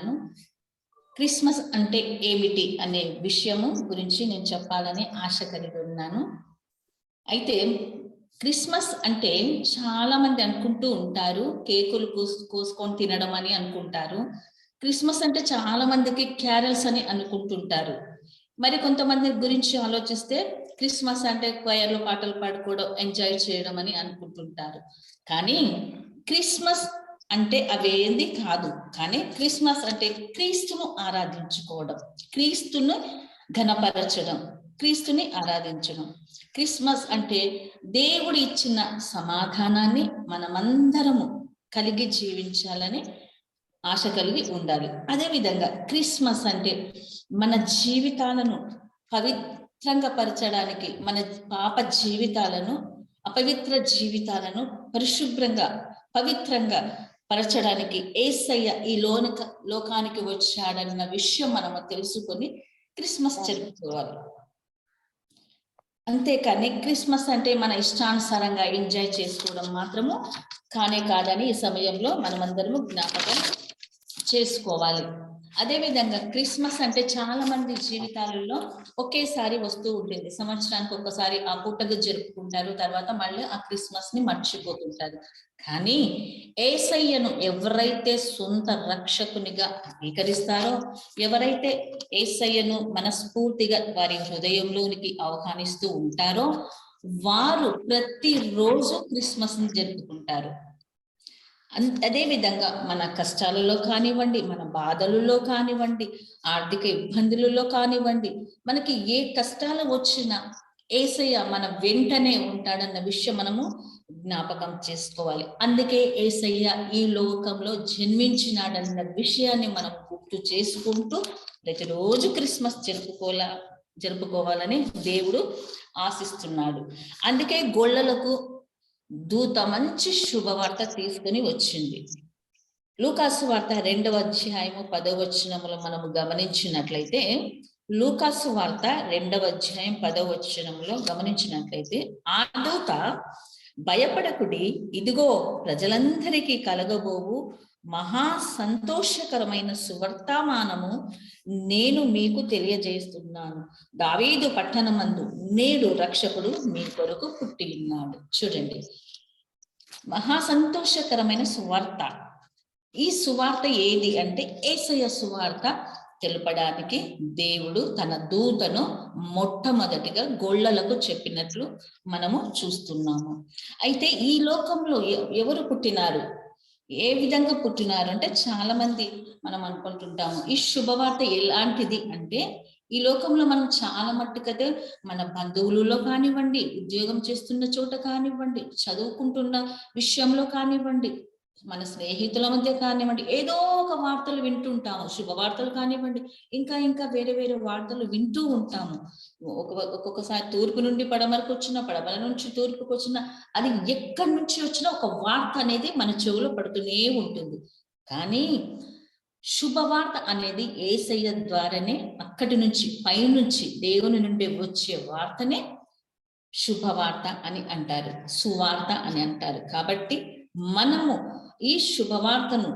ఉన్నాను. క్రిస్మస్ అంటే ఏమిటి అనే విషయము గురించి నేను చెప్పాలని ఆశ కలిగి ఉన్నాను. అయితే క్రిస్మస్ అంటే చాలా మంది అనుకుంటూ ఉంటారు, కేకులు కోసుకొని తినడం అని అనుకుంటారు. క్రిస్మస్ అంటే చాలా మందికి క్యారల్స్ అని అనుకుంటుంటారు. మరి కొంతమంది గురించి ఆలోచిస్తే క్రిస్మస్ అంటే క్వైర్లో పాటలు పాడుకోవడం, ఎంజాయ్ చేయడం అని అనుకుంటుంటారు. కానీ క్రిస్మస్ అంటే అవేంది కాదు. కానీ క్రిస్మస్ అంటే క్రీస్తును ఆరాధించుకోవడం, క్రీస్తును ఘనపరచడం, క్రీస్తుని ఆరాధించడం. క్రిస్మస్ అంటే దేవుడు ఇచ్చిన సమాధానాన్ని మనమందరము కలిగి జీవించాలని ఆశ కలిగి ఉండాలి. అదేవిధంగా క్రిస్మస్ అంటే మన జీవితాలను పవిత్రంగా పరచడానికి, మన పాప జీవితాలను, అపవిత్ర జీవితాలను పరిశుభ్రంగా పవిత్రంగా పరచడానికి యేసయ్య ఈ లోకానికి వచ్చాడన్న విషయం మనము తెలుసుకొని క్రిస్మస్ జరుపుకోవాలి. అంతేకాని క్రిస్మస్ అంటే మన ఇష్టానుసారంగా ఎంజాయ్ చేసుకోవడం మాత్రము కానే కాదని ఈ సమయంలో మనమందరము జ్ఞాపకం చేసుకోవాలి. అదేవిధంగా క్రిస్మస్ అంటే చాలా మంది జీవితాలలో ఒకేసారి వస్తూ ఉంటుంది. సంవత్సరానికి ఒక్కసారి ఆ పుట్టగా జరుపుకుంటారు, తర్వాత మళ్ళీ ఆ క్రిస్మస్ ని మర్చిపోతుంటారు. కానీ యేసయ్యను ఎవరైతే సొంత రక్షకునిగా అంగీకరిస్తారో, ఎవరైతే యేసయ్యను మనస్ఫూర్తిగా వారి హృదయంలోనికి ఆహ్వానిస్తూ ఉంటారో, వారు ప్రతిరోజు క్రిస్మస్ ని జరుపుకుంటారు. అదేవిధంగా మన కష్టాలలో కానివ్వండి, మన బాధలలో కానివ్వండి, ఆర్థిక ఇబ్బందులలో కానివ్వండి, మనకి ఏ కష్టాలు వచ్చినా యేసయ్య మన వెంటనే ఉంటాడన్న విషయం మనము జ్ఞాపకం చేసుకోవాలి. అందుకే యేసయ్య ఈ లోకంలో జన్మించినాడన్న విషయాన్ని మనం గుర్తు చేసుకుంటూ ప్రతిరోజు క్రిస్మస్ జరుపుకోవాలని దేవుడు ఆశిస్తున్నాడు. అందుకే గొల్లలకు దూత మంచి శుభవార్త తీసుకుని వచ్చింది. లూకాసు వార్త 2వ అధ్యాయము 10వ వచనములో మనము గమనించినట్లయితే, లూకాసు వార్త 2వ అధ్యాయం 10వ వచనములో గమనించినట్లయితే, ఆ దూత భయపడకుడి, ఇదిగో ప్రజలందరికీ కలగబోవు మహా సంతోషకరమైన సువర్తమానము నేను మీకు తెలియజేస్తున్నాను. దావీదు పట్టణమందు నేడు రక్షకుడు మీ కొరకు పుట్టి ఉన్నాడు. చూడండి, మహా సంతోషకరమైన సువార్త. ఈ సువార్త ఏది అంటే యేసయ్య సువార్త తెలుపడానికి దేవుడు తన దూతను మొట్టమొదటిగా గొల్లలకు చెప్పినట్లు మనము చూస్తున్నాము. అయితే ఈ లోకంలో ఎవరు పుట్టినారు, ఏ విధంగా పుట్టినారు అంటే చాలా మంది మనం అనుకుంటుంటాము. ఈ శుభవార్త ఎలాంటిది అంటే, ఈ లోకంలో మనం చాలా మట్టుకైతే మన బంధువులలో కానివ్వండి, ఉద్యోగం చేస్తున్న చోట కానివ్వండి, చదువుకుంటున్న విషయంలో కానివ్వండి, మన స్నేహితుల మధ్య కానివ్వండి, ఏదో ఒక వార్తలు వింటుంటాము. శుభవార్తలు కానివ్వండి, ఇంకా ఇంకా వేరే వేరే వార్తలు వింటూ ఉంటాము. ఒక్కొక్కసారి తూర్పు నుండి పడమరకు వచ్చిన, పడమర నుంచి తూర్పుకు వచ్చిన, అది ఎక్కడి నుంచి వచ్చినా ఒక వార్త అనేది మన చెవిలో పడుతూనే ఉంటుంది. కానీ శుభవార్త అనేది యేసయ్య ద్వారానే, అక్కడి నుంచి పైనుంచి దేవుని నుండి వచ్చే వార్తనే శుభవార్త అని అంటారు, సువార్త అని అంటారు. కాబట్టి మనము ఈ శుభవార్తను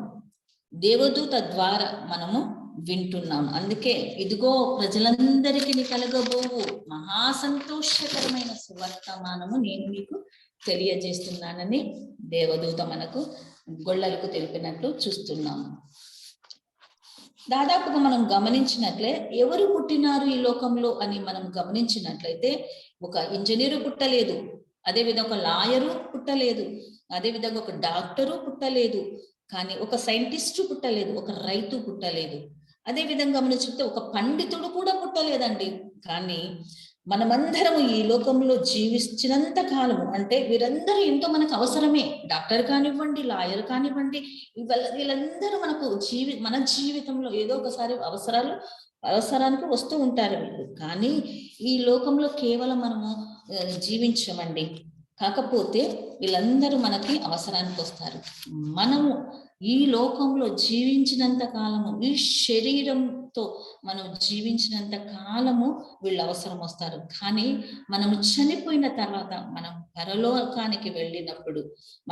దేవదూత ద్వారా మనము వింటున్నాము. అందుకే ఇదిగో ప్రజలందరికీ కలగబోవు మహా సంతోషకరమైన సువర్తమానము నేను మీకు తెలియజేస్తున్నానని దేవదూత మనకు గొల్లలకు తెలిపినట్లు చూస్తున్నాము. దాదాపుగా మనం గమనించినట్లే ఎవరు పుట్టినారు ఈ లోకంలో అని మనం గమనించినట్లయితే, ఒక ఇంజనీరు పుట్టలేదు, అదేవిధంగా ఒక లాయరు పుట్టలేదు, అదేవిధంగా ఒక డాక్టరు పుట్టలేదు, కానీ ఒక సైంటిస్టు పుట్టలేదు, ఒక రైతు పుట్టలేదు, అదేవిధంగా మనం చెప్తే ఒక పండితుడు కూడా పుట్టలేదండి. కానీ మనమందరము ఈ లోకంలో జీవించినంత కాలము, అంటే వీరందరూ ఎంతో మనకు అవసరమే. డాక్టర్ కానివ్వండి, లాయర్ కానివ్వండి, వీళ్ళందరూ మనకు మన జీవితంలో ఏదో ఒకసారి అవసరానికి వస్తూ ఉంటారు వీళ్ళు. కానీ ఈ లోకంలో కేవలం మనము జీవించమండి. కాకపోతే వీళ్ళందరూ మనకి అవసరానికి వస్తారు. మనము ఈ లోకంలో జీవించినంత కాలము, ఈ శరీరంతో మనం జీవించినంత కాలము వీళ్ళు అవసరం వస్తారు. కానీ మనము చనిపోయిన తర్వాత, మనం పరలోకానికి వెళ్ళినప్పుడు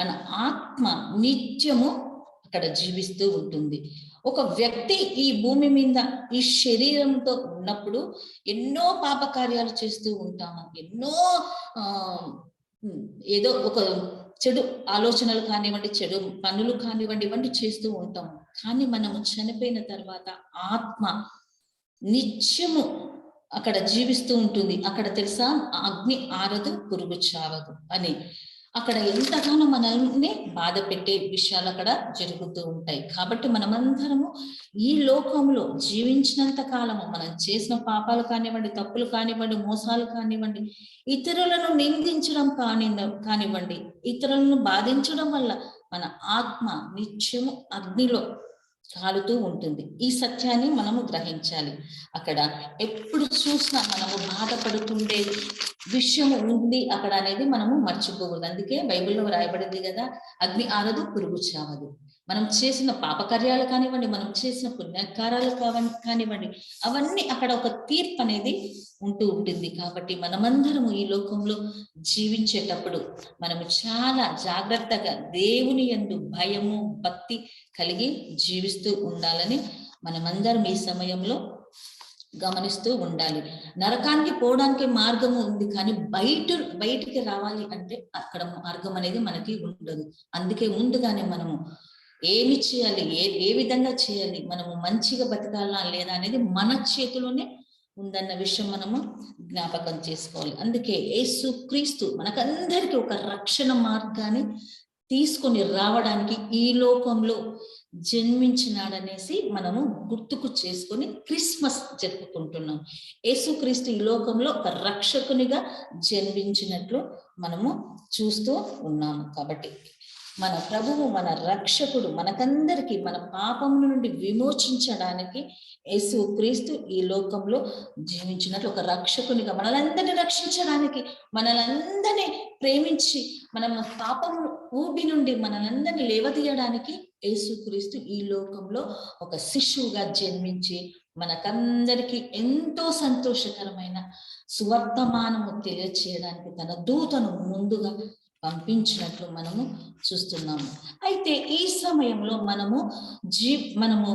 మన ఆత్మ నిత్యము అక్కడ జీవిస్తూ ఉంటుంది. ఒక వ్యక్తి ఈ భూమి మీద ఈ శరీరంతో ఉన్నప్పుడు ఎన్నో పాప కార్యాలు చేస్తూ ఉంటాము. ఎన్నో ఆ ఏదో ఒక చెడు ఆలోచనలు కానివ్వండి, చెడు పనులు కానివ్వండి, ఇవన్నీ చేస్తూ ఉంటాము. కానీ మనము చనిపోయిన తర్వాత ఆత్మ నిత్యము అక్కడ జీవిస్తూ ఉంటుంది. అక్కడ తెలుసా, అగ్ని ఆరదు, పురుగు చావదు అని. అక్కడ ఎంతగానో మనల్ని బాధ పెట్టే విషయాలు అక్కడ జరుగుతూ ఉంటాయి. కాబట్టి మనమందరము ఈ లోకంలో జీవించినంత కాలము మనం చేసిన పాపాలు కానివ్వండి, తప్పులు కానివ్వండి, మోసాలు కానివ్వండి, ఇతరులను నిందించడం కానివ్వండి, ఇతరులను బాధించడం వల్ల మన ఆత్మ నిత్యము అగ్నిలో కాలుతూ ఉంటుంది. ఈ సత్యాన్ని మనము గ్రహించాలి. అక్కడ ఎప్పుడు చూసినా మనము బాధపడుతుండే విషయం ఉంది అక్కడ అనేది మనము మర్చిపోకూడదు. అందుకే బైబిల్లో రాయబడింది కదా, అగ్ని ఆరదు, పురుగు చావదు. మనం చేసిన పాపకార్యాలు కానివ్వండి, మనం చేసిన పుణ్యకార్యాలు కానివ్వండి, అవన్నీ అక్కడ ఒక తీర్పు అనేది ఉంటూ ఉంటుంది. కాబట్టి మనమందరము ఈ లోకంలో జీవించేటప్పుడు మనము చాలా జాగ్రత్తగా దేవుని యందు భయము, భక్తి కలిగి జీవిస్తూ ఉండాలని మనమందరం ఈ సమయంలో గమనిస్తూ ఉండాలి. నరకానికి పోవడానికి మార్గము ఉంది, కానీ బయటికి రావాలి అంటే అక్కడ మార్గం అనేది మనకి ఉండదు. అందుకే ముందుగానే మనము ఏమి చేయాలి, ఏ విధంగా చేయాలి, మనము మంచిగా బతకాలా లేదా అనేది మన చేతిలోనే ఉందన్న విషయం మనము జ్ఞాపకం చేసుకోవాలి. అందుకే యేసుక్రీస్తు మనకందరికీ ఒక రక్షణ మార్గాన్ని తీసుకొని రావడానికి ఈ లోకంలో జన్మించినాడనేసి మనము గుర్తుకు చేసుకొని క్రిస్మస్ జరుపుకుంటున్నాం. యేసుక్రీస్తు ఈ లోకంలో ఒక రక్షకునిగా జన్మించినట్లు మనము చూస్తూ ఉన్నాము. కాబట్టి మన ప్రభువు, మన రక్షకుడు మనకందరికీ మన పాపం నుండి విమోచించడానికి యేసుక్రీస్తు ఈ లోకంలో జీవించినట్లు ఒక రక్షకునిగా మనలందరినీ రక్షించడానికి, మనలందరినీ ప్రేమించి మనం పాపం ఊబి నుండి మనలందరినీ లేవదీయడానికి యేసుక్రీస్తు ఈ లోకంలో ఒక శిశువుగా జన్మించి మనకందరికీ ఎంతో సంతోషకరమైన సువర్తమానము తెలియచేయడానికి తన దూతను ముందుగా పంపించినట్లు మనము చూస్తున్నాము. అయితే ఈ సమయంలో మనము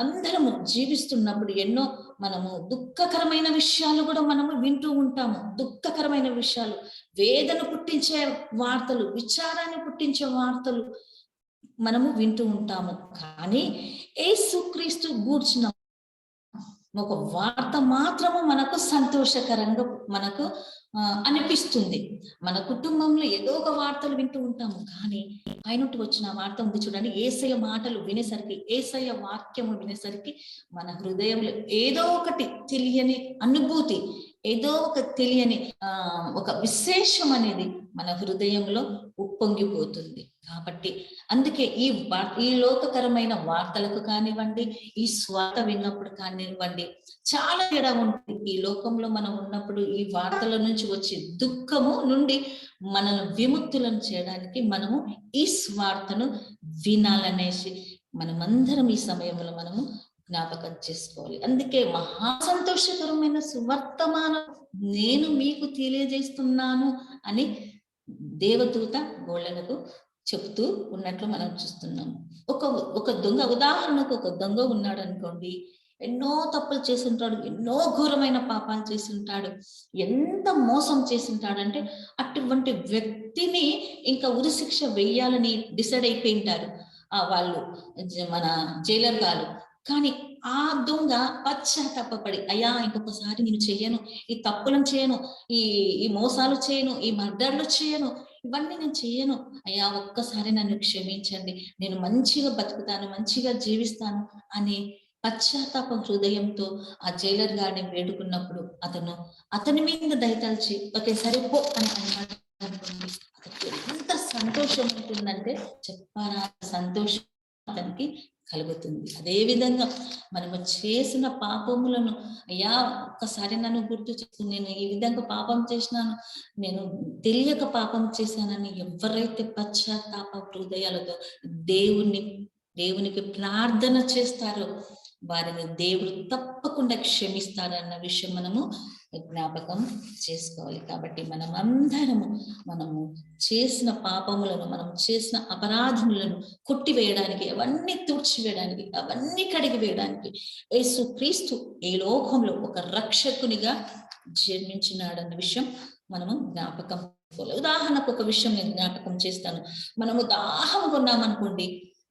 అందరము జీవిస్తున్నప్పుడు ఎన్నో మనము దుఃఖకరమైన విషయాలు కూడా మనము వింటూ ఉంటాము. దుఃఖకరమైన విషయాలు, వేదన పుట్టించే వార్తలు, విచారాన్ని పుట్టించే వార్తలు మనము వింటూ ఉంటాము. కానీ యేసుక్రీస్తు గూర్చిన ఒక వార్త మాత్రము మనకు సంతోషకరంగా మనకు అనిపిస్తుంది. మన కుటుంబంలో ఏదో ఒక వార్తలు వింటూ ఉంటాము, కానీ పైనుంటి వచ్చిన వార్త ఉంది చూడండి, యేసయ్య మాటలు వినేసరికి, యేసయ్య వాక్యము వినేసరికి మన హృదయంలో ఏదో ఒకటి తెలియని అనుభూతి, ఏదో ఒక తెలియని ఒక విశేషం అనేది మన హృదయంలో ఉప్పొంగిపోతుంది. కాబట్టి అందుకే ఈ లోకకరమైన వార్తలకు కానివ్వండి, ఈ స్వార్థ విన్నప్పుడు కానివ్వండి, చాలా తేడా ఉంటుంది. ఈ లోకంలో మనం ఉన్నప్పుడు ఈ వార్తల నుంచి వచ్చే దుఃఖము నుండి మనను విముక్తులను చేయడానికి మనము ఈ స్వార్థను వినాలనేసి మనమందరం ఈ సమయంలో మనము జ్ఞాపకం చేసుకోవాలి. అందుకే మహా సంతోషకరమైన సువర్తమానం నేను మీకు తెలియజేస్తున్నాను అని దేవదూత గోళ్ళకు చెప్తూ ఉన్నట్లు మనం చూస్తున్నాము. ఒక దొంగ, ఉదాహరణకు ఒక దొంగ ఉన్నాడు అనుకోండి, ఎన్నో తప్పులు చేసింటాడు, ఎన్నో ఘోరమైన పాపాలు చేసింటాడు, ఎంత మోసం చేసింటాడంటే అటువంటి వ్యక్తిని ఇంకా ఉరిశిక్ష వెయ్యాలని డిసైడ్ అయిపోయింటారు వాళ్ళు, మన జైలర్ గారు. కానీ ఆ దొంగ పశ్చాత్తాపపడి, అయ్యా ఇంకొకసారి నేను చెయ్యను, ఈ తప్పులను చేయను, ఈ మోసాలు చేయను, ఈ మర్డర్లు చేయను, ఇవన్నీ నేను చెయ్యను, అయ్యా ఒక్కసారి నన్ను క్షమించండి, నేను మంచిగా బతుకుతాను, మంచిగా జీవిస్తాను అని పశ్చాత్తాప హృదయంతో ఆ జైలర్ గారిని వేడుకున్నప్పుడు అతని మీద దయతలిచి ఒకేసారి పో అని అన్నాడు అనుకోండి, అతనికి ఎంత సంతోషం ఉంటుందంటే చెప్పారా సంతోషం అతనికి కలుగుతుంది. అదే విధంగా మనము చేసిన పాపములను, అయ్యా ఒక్కసారి నన్ను గుర్తు చేసుకుని, నేను ఈ విధంగా పాపం చేసినాను, నేను తెలియక పాపం చేశానని ఎవరైతే పశ్చాత్తాప హృదయాలతో దేవునికి ప్రార్థన చేస్తారో వారిని దేవుడు తప్పకుండా క్షమిస్తారన్న విషయం మనము జ్ఞాపకం చేసుకోవాలి. కాబట్టి మనము చేసిన పాపములను, మనం చేసిన అపరాధములను కొట్టివేయడానికి, అవన్నీ తుడిచివేయడానికి, అవన్నీ కడిగి వేయడానికి యేసు క్రీస్తు ఈ లోకంలో ఒక రక్షకునిగా జన్మించినాడన్న విషయం మనము జ్ఞాపకం. ఉదాహరణకు ఒక విషయం నేను జ్ఞాపకం చేస్తాను. మనము దాహం కొన్నామనుకోండి,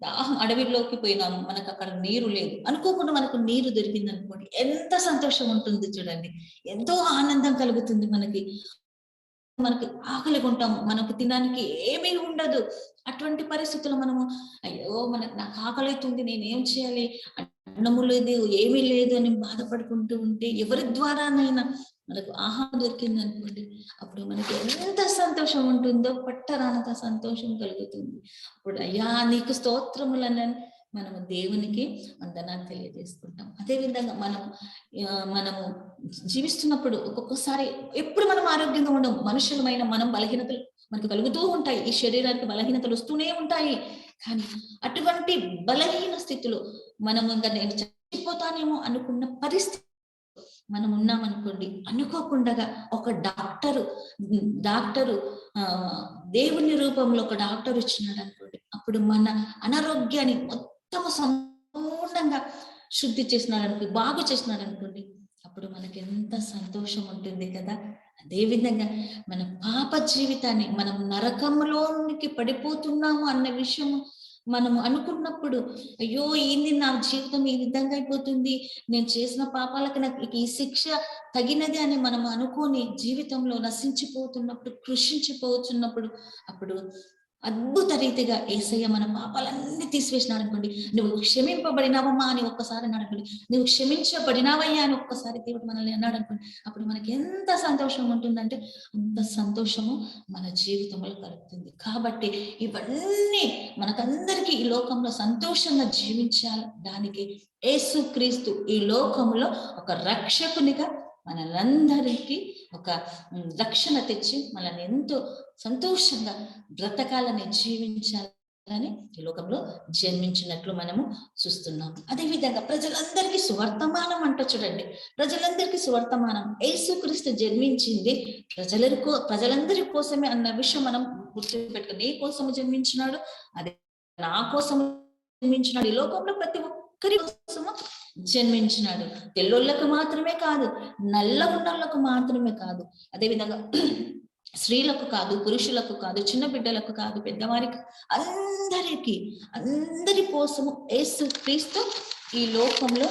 దాహం అడవిలోకి పోయినాము, మనకు అక్కడ నీరు లేదు, అనుకోకుండా మనకు నీరు దొరికింది అనుకోండి, ఎంత సంతోషం ఉంటుంది చూడండి, ఎంతో ఆనందం కలుగుతుంది. మనకి ఆకలిగా ఉంటాము, మనకు తినడానికి ఏమీ ఉండదు. అటువంటి పరిస్థితుల్లో మనము అయ్యో నాకు ఆకలి అవుతుంది, నేనేం చేయాలి, అన్నము లేదు, ఏమీ లేదు అని బాధపడుకుంటూ ఉంటే, ఎవరి ద్వారానైనా మనకు ఆహారం దొరికింది అనుకోండి, అప్పుడు మనకి ఎంత సంతోషం ఉంటుందో, పట్టరానంత సంతోషం కలుగుతుంది. అప్పుడు అయ్యా నీకు స్తోత్రములని మనము దేవునికి వందనాలు తెలియజేసుకుంటాం. అదేవిధంగా మనము జీవిస్తున్నప్పుడు ఒక్కొక్కసారి ఎప్పుడు మనం ఆరోగ్యంగా ఉండము, మనుషులమైన మనం బలహీనతలు మనకు కలుగుతూ ఉంటాయి, ఈ శరీరానికి బలహీనతలు వస్తూనే ఉంటాయి. కానీ అటువంటి బలహీన స్థితిలో మనము ఇంకా నేను చచ్చిపోతానేమో అనుకున్న పరిస్థితి మనం ఉన్నామనుకోండి, అనుకోకుండా ఒక డాక్టరు దేవుని రూపంలో ఒక డాక్టర్ వచ్చినాడు అనుకోండి, అప్పుడు మన అనారోగ్యాన్ని మొత్తము సంపూర్ణంగా శుద్ధి చేసినాడు అనుకోండి, బాగు చేసినాడు అనుకోండి, అప్పుడు మనకి ఎంత సంతోషం ఉంటుంది కదా. అదేవిధంగా మన పాప జీవితాన్ని, మనం నరకంలోనికి పడిపోతున్నాము అన్న విషయము మనము అనుకున్నప్పుడు, అయ్యో ఏంది నా జీవితం ఈ విధంగా అయిపోతుంది, నేను చేసిన పాపాలకు నాకు ఈ శిక్ష తగినది అని మనం అనుకోని జీవితంలో నశించిపోతున్నప్పుడు, కృషించిపోతున్నప్పుడు, అప్పుడు అద్భుత రీతిగా యేసయ్య మన పాపాలన్నీ తీసివేసినాడు అనుకోండి, నువ్వు క్షమింపబడినావమ్మా అని ఒక్కసారి అన్నాడు అనుకోండి, నువ్వు క్షమించబడినావయ్యా అని ఒక్కసారి దేవుడు మనల్ని అన్నాడు అనుకోండి, అప్పుడు మనకి ఎంత సంతోషం ఉంటుందంటే అంత సంతోషము మన జీవితంలో కలుగుతుంది. కాబట్టి ఇవన్నీ మనకందరికీ ఈ లోకంలో సంతోషంగా జీవించడానికి యేసుక్రీస్తు ఈ లోకంలో ఒక రక్షకునిగా మనలందరికీ ఒక రక్షణ తెచ్చి మనల్ని ఎంతో సంతోషంగా బ్రతకాలని, జీవించాలని ఈ లోకంలో జన్మించినట్లు మనము చూస్తున్నాము. అదేవిధంగా ప్రజలందరికీ సువర్తమానం అంట చూడండి, ప్రజలందరికీ సువర్తమానం. యేసుక్రీస్తు జన్మించింది ప్రజలందరి కోసమే అన్న విషయం మనం గుర్తుపెట్టుకుని, నీ కోసము జన్మించినాడు, అదే నా కోసము జన్మించినాడు, ఈ లోకంలో ప్రతి ఒక్కరి కోసము జన్మించినాడు. తెల్లోళ్ళకు మాత్రమే కాదు, నల్లగున్నోళ్ళకు మాత్రమే కాదు, అదేవిధంగా స్త్రీలకు కాదు, పురుషులకు కాదు, చిన్న బిడ్డలకు కాదు, పెద్దవారికి, అందరి కోసము యేసు క్రీస్తు ఈ లోకంలో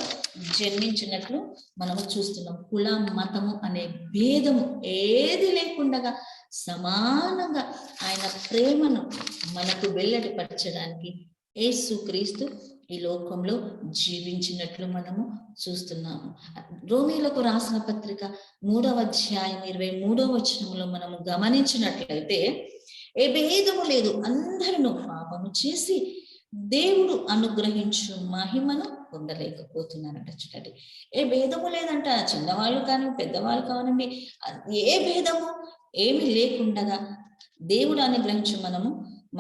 జన్మించినట్లు మనము చూస్తున్నాం. కుల మతము అనే భేదము ఏది లేకుండా సమానంగా ఆయన ప్రేమను మనకు వెల్లడిపరచడానికి యేసు క్రీస్తు ఈ లోకంలో జీవించినట్లు మనము చూస్తున్నాము. రోమీలకు రాసిన పత్రిక 3వ అధ్యాయం 23వ వచనంలో మనము గమనించినట్లయితే, ఏ భేదము లేదు, అందరూ పాపము చేసి దేవుడు అనుగ్రహించు మహిమను పొందలేకపోతున్నారంట. చూడండి, ఏ భేదము లేదంట, చిన్నవాళ్ళు కానీ పెద్దవాళ్ళు కానివ్వండి, ఏ భేదము ఏమి లేకుండా దేవుడు అనుగ్రహించు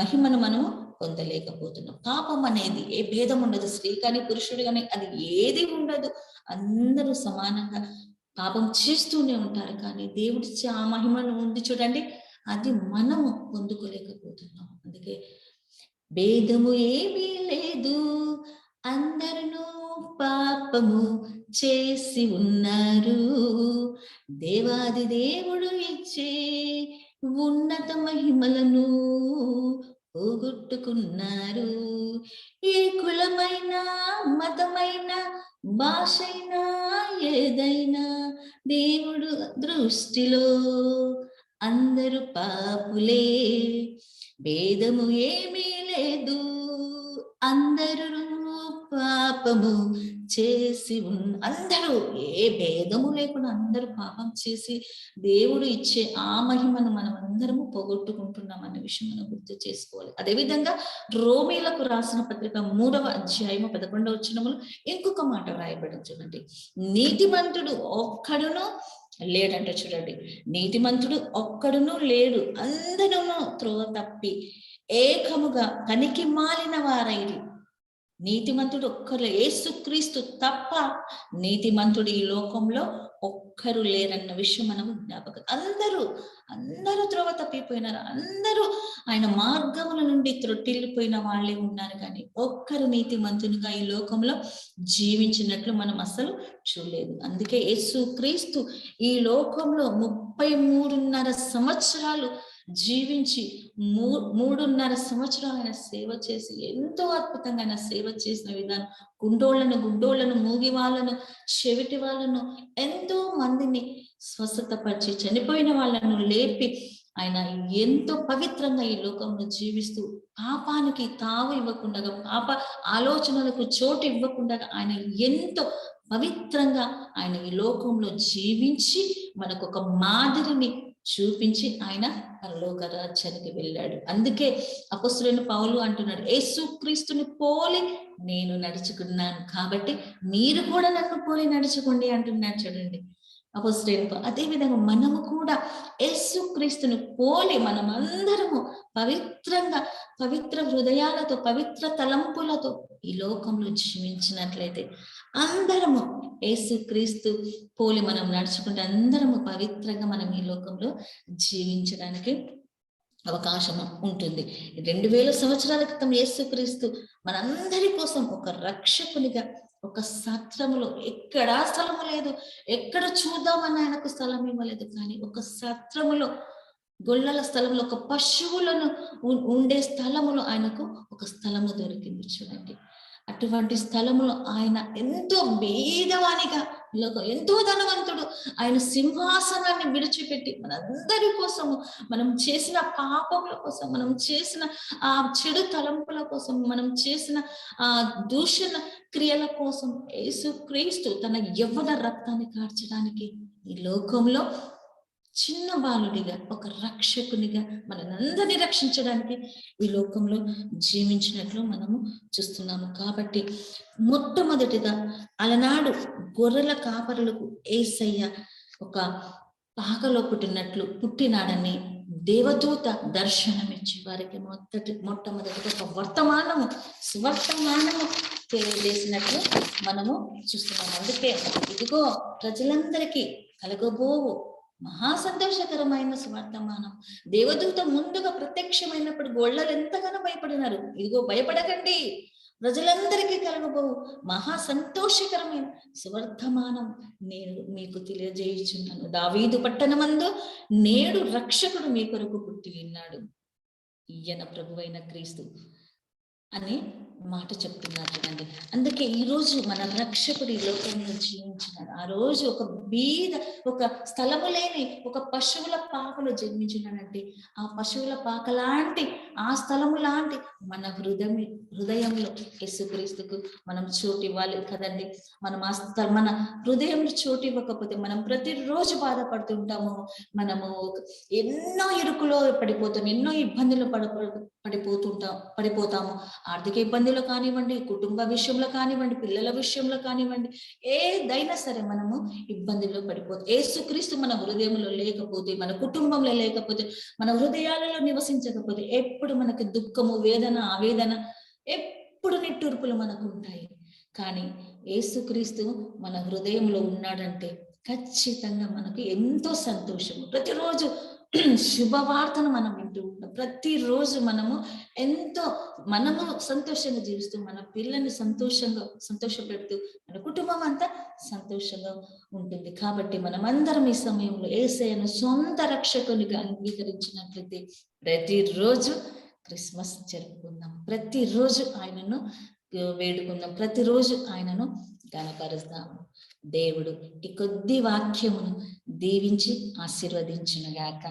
మహిమను మనము పొందలేకపోతున్నాం. పాపం అనేది ఏ భేదం ఉండదు, స్త్రీ కానీ పురుషుడు కానీ అది ఏది ఉండదు, అందరూ సమానంగా పాపం చేస్తూనే ఉంటారు. కానీ దేవుడి ఆ మహిమను ఉంది చూడండి, అది మనము పొందుకోలేకపోతున్నాం. అందుకే భేదము ఏమీ లేదు, అందరూ పాపము చేసి ఉన్నారు, దేవాది దేవుడు ఇచ్చే ఉన్నత మహిమలను పోగొట్టుకున్నారు. ఏ కులమైనా, మతమైనా, భాషైనా, ఏదైనా దేవుడు దృష్టిలో అందరూ పాపులే, భేదము ఏమీ లేదు, అందరూ పాపము చేసి అందరూ ఏ భేదము లేకుండా అందరూ పాపం చేసి దేవుడు ఇచ్చే ఆ మహిమను మనం అందరము పోగొట్టుకుంటున్నాం అనే విషయం మనం గుర్తు చేసుకోవాలి. అదేవిధంగా రోమీలకు రాసిన పత్రిక 3వ అధ్యాయము 11వ వచనములో ఇంకొక మాట రాయబడి చూడండి, నీతిమంతుడు ఒక్కడును లేడంట. చూడండి, నీతిమంతుడు ఒక్కడును లేడు, అందరూ త్రోవ తప్పి ఏకముగా పనికి మాలిన వారైరి. నీతిమంతుడు ఒక్కరు, యేసుక్రీస్తు తప్ప నీతిమంతుడు ఈ లోకంలో ఒక్కరు లేరన్న విషయం మనము జ్ఞాపకం. అందరూ త్రోవ తప్పిపోయినారు. అందరూ ఆయన మార్గముల నుండి త్రొట్టిల్లిపోయిన వాళ్ళే ఉన్నారు, కానీ ఒక్కరు నీతిమంతునిగా ఈ లోకంలో జీవించినట్లు మనం అసలు చూడలేదు. అందుకే యేసుక్రీస్తు ఈ లోకంలో 33.5 సంవత్సరాలు జీవించి 3.5 సంవత్సరాలు ఆయన సేవ చేసి ఎంతో అద్భుతంగా ఆయన సేవ చేసిన విధానం, గుండోళ్లను, మూగి వాళ్ళను, చెవిటి వాళ్ళను, ఎంతో మందిని స్వస్థతపరిచి, చనిపోయిన వాళ్ళను లేపి, ఆయన ఎంతో పవిత్రంగా ఈ లోకంలో జీవిస్తూ పాపానికి తావు ఇవ్వకుండా, పాప ఆలోచనలకు చోటు ఇవ్వకుండా ఆయన ఎంతో పవిత్రంగా ఆయన ఈ లోకంలో జీవించి మనకు ఒక మాదిరిని చూపించి ఆయన పరలోక రాజ్యానికి వెళ్ళాడు. అందుకే అపొస్తలుడైన పౌలు అంటున్నాడు, యేసుక్రీస్తుని పోలి నేను నడుచుకున్నాను కాబట్టి మీరు కూడా నన్ను పోలి నడుచుకోండి అంటున్నాడు. చూడండి అపొస్తలుడైన అదే విధంగా మనము కూడా యేసుక్రీస్తుని పోలి మనమందరము పవిత్రంగా, పవిత్ర హృదయాలతో, పవిత్ర తలంపులతో ఈ లోకంలో జీవించినట్లయితే అందరము యేసుక్రీస్తు పోలి మనం నడుచుకుంటే అందరము పవిత్రంగా మనం ఈ లోకంలో జీవించడానికి అవకాశం ఉంటుంది. 2000 సంవత్సరాల క్రితం యేసుక్రీస్తు మనందరి కోసం ఒక రక్షకునిగా ఒక సత్రములో, ఎక్కడా స్థలము లేదు, ఎక్కడ చూద్దామని ఆయనకు స్థలం ఇవ్వలేదు, కానీ ఒక సత్రములో, గొల్లల స్థలంలో, ఒక పశువులను ఉండే స్థలములో ఆయనకు ఒక స్థలము దొరికింది. చూడండి, అటువంటి స్థలములో ఆయన ఎంతో భేదవానిగా, ఎంతో ధనవంతుడు, ఆయన సింహాసనాన్ని విడిచిపెట్టి మనందరి కోసము, మనం చేసిన పాపముల కోసం, మనం చేసిన ఆ చెడు తలంపుల కోసం, మనం చేసిన ఆ దూషణ క్రియల కోసం యేసుక్రీస్తు తన యవ్వన రక్తాన్ని కార్చడానికి ఈ లోకంలో చిన్న బాలుడిగా, ఒక రక్షకునిగా మనందరినీ రక్షించడానికి ఈ లోకంలో జీవించినట్లు మనము చూస్తున్నాము. కాబట్టి మొట్టమొదటిగా అలనాడు గొర్రెల కాపరులకు యేసయ్య ఒక పాకలో పుట్టినాడని దేవదూత దర్శనమిచ్చి వారికి మొట్టమొదటిగా ఒక స్వర్తమానము తెలియజేసినట్లు మనము చూస్తున్నాము. అందుకే ఇదిగో ప్రజలందరికీ కలగబోవు మహా సంతోషకరమైన స్వర్తమానం. దేవదూత ముందుగా ప్రత్యక్షమైనప్పుడు గొల్లలు ఎంతగానో భయపడినారు. ఇదిగో భయపడకండి, ప్రజలందరికీ కలగబోవు మహా సంతోషకరమైన స్వర్తమానం నేను మీకు తెలియజేయుచున్నాను. దావీదు పట్టణమందు నేడు రక్షకుడు మీ కొరకు పుట్టి ఉన్నాడు, ఈయన ప్రభువైన క్రీస్తు అని మాట చెప్తున్నారు. చూడండి, అందుకే ఈ రోజు మన రక్షకుడు ఈ లోకంలో జీవించినాడు. ఆ రోజు ఒక బీద, ఒక స్థలము లేని ఒక పశువుల పాకలో జన్మించినాడంటే, ఆ పశువుల పాక లాంటి, ఆ స్థలము లాంటి మన హృదయంలో యేసుక్రీస్తుకు మనం చోటు ఇవ్వాలి కదండి. మనం మన హృదయంలో చోటు ఇవ్వకపోతే మనం ప్రతిరోజు బాధపడుతుంటాము. మనము ఎన్నో ఇరుకులో పడిపోతాం, ఎన్నో ఇబ్బందులు పడిపోతాము. ఆర్థిక ఇబ్బందులు కానివ్వండి, కుటుంబ విషయంలో కానివ్వండి, పిల్లల విషయంలో కానివ్వండి, ఏదైనా సరే మనము ఇబ్బందుల్లో పడిపోతాం. యేసుక్రీస్తు మన హృదయంలో లేకపోతే, మన కుటుంబంలో లేకపోతే, మన హృదయాలలో నివసించకపోతే ఎప్పుడు మనకి దుఃఖము, వేదన, ఆవేదన, ఎప్పుడు నిట్టూర్పులు మనకు ఉంటాయి. కానీ యేసుక్రీస్తు మన హృదయంలో ఉన్నాడంటే ఖచ్చితంగా మనకు ఎంతో సంతోషము. ప్రతిరోజు శుభవార్తను మనం వింటూ ఉంటాం. ప్రతిరోజు మనము సంతోషంగా జీవిస్తూ, మన పిల్లల్ని సంతోషపెడుతూ, మన కుటుంబం అంతా సంతోషంగా ఉంటుంది. కాబట్టి మనమందరం ఈ సమయంలో యేసయ్యను సొంత రక్షకునిగా అంగీకరించినట్లయితే ప్రతిరోజు క్రిస్మస్ జరుపుకుందాం, ప్రతిరోజు ఆయనను వేడుకుందాం, ప్రతిరోజు ఆయనను గణపరుస్తాము. దేవుడు ఈ కొద్ది వాక్యమును దీవించి ఆశీర్వదించును గాక.